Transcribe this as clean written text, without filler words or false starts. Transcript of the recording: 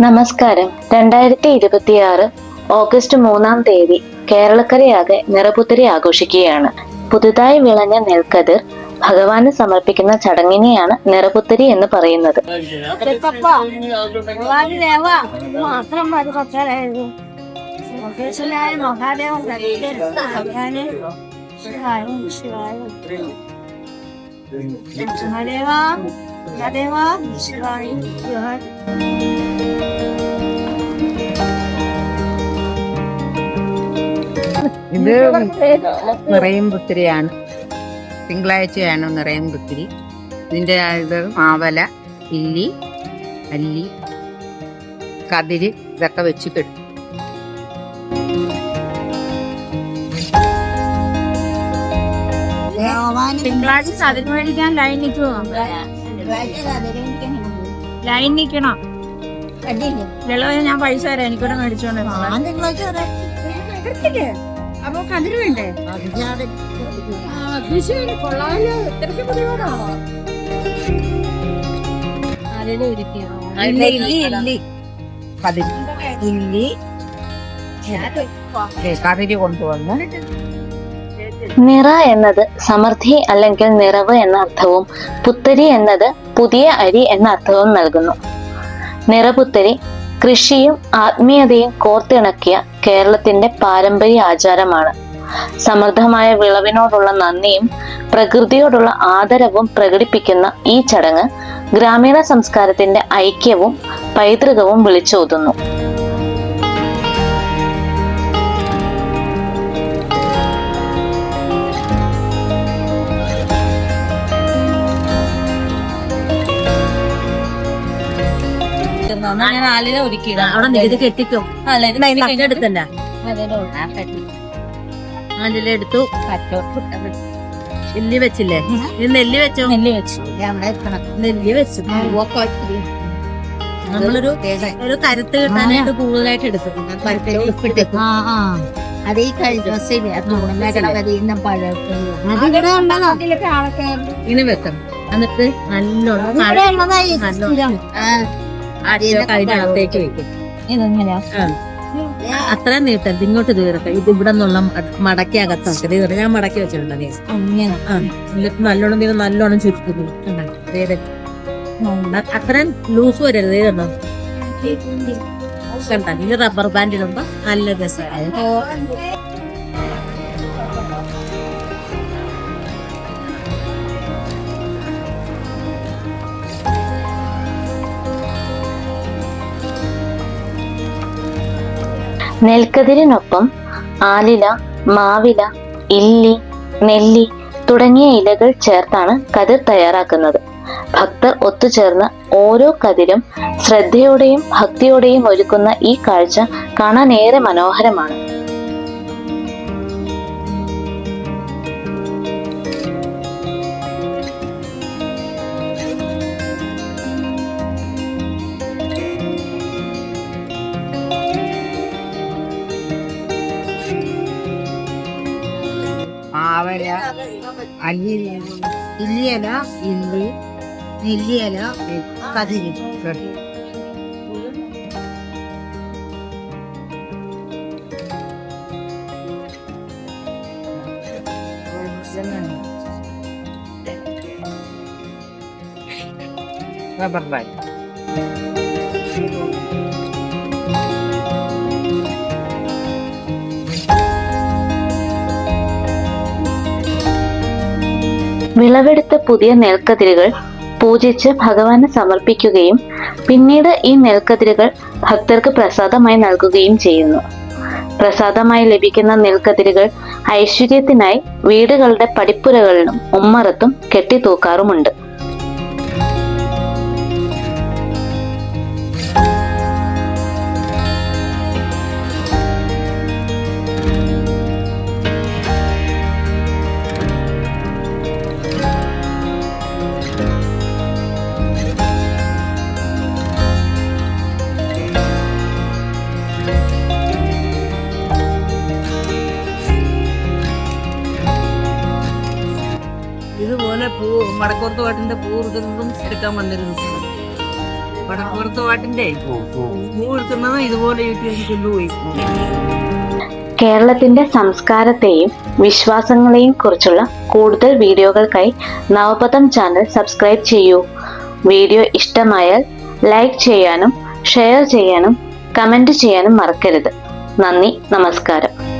നമസ്കാരം. 2026 ഓഗസ്റ്റ് 3-ാം തീയതി കേരളക്കരയാകെ നിറപുത്തരി ആഘോഷിക്കുകയാണ്. പുതുതായി വിളഞ്ഞ നെൽക്കതിർ ഭഗവാന് സമർപ്പിക്കുന്ന ചടങ്ങിനെയാണ് നിറപുത്തരി എന്ന് പറയുന്നത്. ഇത് നിറയും പുത്തിരിയാണ്. തിങ്കളാഴ്ചയാണ് നിറയും പുത്തിരി. ഇതിന്റെ ഇത് മാവല, ഇല്ലി, അല്ലി, കതിര് ഇതൊക്കെ വെച്ച് കെട്ടും. തിങ്കളാഴ്ച അതിന് മേടിക്കാൻ ലൈൻ നിൽക്കണോ? ലളിത ഞാൻ പൈസ തരാം, എനിക്കൂടെ മേടിച്ചോണ്ട് അപ്പൊ കതിര് വേണ്ടേ? കതിര് കൊണ്ടുവന്ന് നിറ എന്നത് സമൃദ്ധി അല്ലെങ്കിൽ നിറവ് എന്ന അർത്ഥവും പുത്തരി എന്നത് പുതിയ അരി എന്ന അർത്ഥവും നൽകുന്നു. നിറപുത്തരി കൃഷിയും ആത്മീയതയും കോർത്തിണക്കിയ കേരളത്തിന്റെ പാരമ്പര്യ ആചാരമാണ്. സമൃദ്ധമായ വിളവിനോടുള്ള നന്ദിയും പ്രകൃതിയോടുള്ള ആദരവും പ്രകടിപ്പിക്കുന്ന ഈ ചടങ്ങ് ഗ്രാമീണ സംസ്കാരത്തിന്റെ ഐക്യവും പൈതൃകവും വിളിച്ചോതുന്നു. അവിടെ കെട്ടിക്കും. എടുത്തല്ല അതിലെടുത്തു നെല്ലി വെച്ചില്ലേ? ഇത് നെല്ലി വെച്ചോ? നെല്ലി വെച്ചു. നമ്മളൊരു കരുത്ത് കിട്ടാനായിട്ട് കൂടുതലായിട്ട് എടുത്തു. അത് ഈ കഴിഞ്ഞ ഇനി വെക്കണം. എന്നിട്ട് നല്ലോണം അതിനകത്തേക്ക് വെക്കും. അത്ര നീട്ടരുത്, ഇങ്ങോട്ട് തീർക്കാം. ഇത് ഇവിടെ നിന്നുള്ള മടക്കി അകത്താക്കത്. ഞാൻ മടക്കി വെച്ചിട്ടുണ്ട്. എന്നിട്ട് നല്ലോണം ചുരുക്കുന്നു. അത്രയും ലൂസ് വരരുത്. ഇതെന്നോ കണ്ട, ഇത് റബ്ബർ ബാൻഡ് ഇടുമ്പോ നല്ല രസമാണ്. നെൽക്കതിരിനൊപ്പം ആലില, മാവില, ഇല്ലി, നെല്ലി തുടങ്ങിയ ഇലകൾ ചേർത്താണ് കതിർ തയ്യാറാക്കുന്നത്. ഭക്തർ ഒത്തുചേർന്ന് ഓരോ കതിരും ശ്രദ്ധയോടെയും ഭക്തിയോടെയും ഒരുക്കുന്ന ഈ കാഴ്ച കാണാൻ ഏറെ മനോഹരമാണ്. മാവല, ഇല്ലിയല, ഇല്ലി, നെല്ലിയല, കതിര് റബ്ബർ ബാൻഡ്. വിളവെടുത്ത പുതിയ നെൽക്കതിരുകൾ പൂജിച്ച് ഭഗവാന് സമർപ്പിക്കുകയും പിന്നീട് ഈ നെൽക്കതിരുകൾ ഭക്തർക്ക് പ്രസാദമായി നൽകുകയും ചെയ്യുന്നു. പ്രസാദമായി ലഭിക്കുന്ന നെൽക്കതിരുകൾ ഐശ്വര്യത്തിനായി വീടുകളുടെ പടിപ്പുരകളിലും ഉമ്മറത്തും കെട്ടിത്തൂക്കാറുമുണ്ട്. ഇതുപോലെ പൂ മടക്കോർത്ത് പാട്ടിന്റെ പൂ എടുക്കാൻ വന്നിരുന്നു. വടക്കുപുറത്ത് പാട്ടിന്റെ പൂ എടുക്കുന്നത് ഇതുപോലെ യൂട്യൂബിൽ കൊണ്ടുപോയി. കേരളത്തിന്റെ സംസ്കാരത്തെയും വിശ്വാസങ്ങളെയും കുറിച്ചുള്ള കൂടുതൽ വീഡിയോകൾക്കായി നവപഥം ചാനൽ സബ്സ്ക്രൈബ് ചെയ്യൂ. വീഡിയോ ഇഷ്ടമായാൽ ലൈക്ക് ചെയ്യാനും ഷെയർ ചെയ്യാനും കമന്റ് ചെയ്യാനും മറക്കരുത്. നന്ദി, നമസ്കാരം.